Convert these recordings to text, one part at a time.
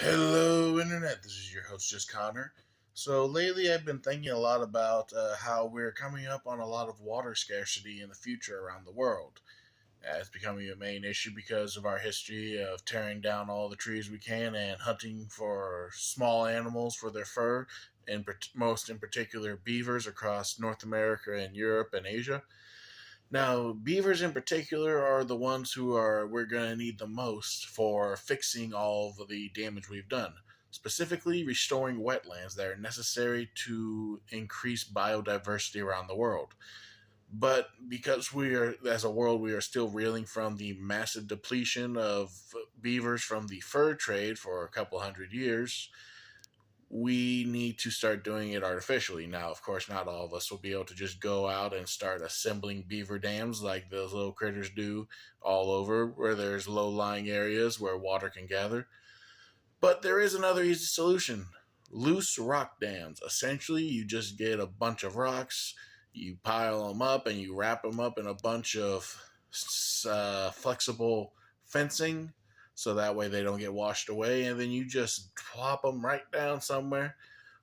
Hello, Internet. This is your host, Just Connor. So, lately I've been thinking a lot about how we're coming up on a lot of water scarcity in the future around the world. It's becoming a main issue because of our history of tearing down all the trees we can and hunting for small animals for their fur, and most in particular beavers across North America and Europe and Asia. Now, beavers in particular are the ones who are we're going to need the most for fixing all of the damage we've done. Specifically, restoring wetlands that are necessary to increase biodiversity around the world. But because we are, as a world, we are still reeling from the massive depletion of beavers from the fur trade for a couple hundred years, we need to start doing it artificially. Now, of course, not all of us will be able to just go out and start assembling beaver dams like those little critters do all over where there's low lying areas where water can gather. But there is another easy solution: loose rock dams. Essentially, you just get a bunch of rocks, you pile them up, and you wrap them up in a bunch of flexible fencing so that way they don't get washed away. And then you just plop them right down somewhere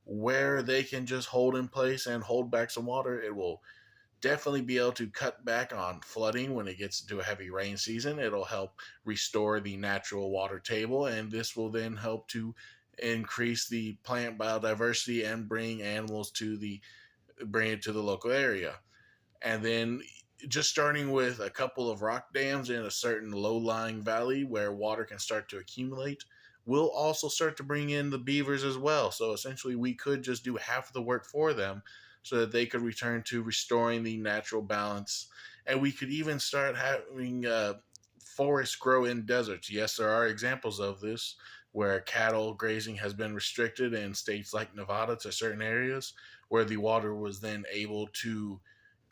where they can just hold in place and hold back some water. It will definitely be able to cut back on flooding when it gets into a heavy rain season. It'll help restore the natural water table, and this will then help to increase the plant biodiversity and bring it to the local area. And then just starting with a couple of rock dams in a certain low-lying valley where water can start to accumulate, we'll also start to bring in the beavers as well. So essentially, we could just do half of the work for them so that they could return to restoring the natural balance. And we could even start having forests grow in deserts. Yes, there are examples of this where cattle grazing has been restricted in states like Nevada to certain areas where the water was then able to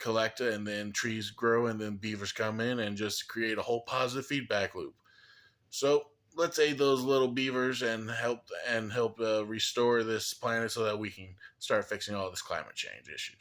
collect it, and then trees grow, and then beavers come in and just create a whole positive feedback loop. So let's aid those little beavers and help restore this planet so that we can start fixing all this climate change issues.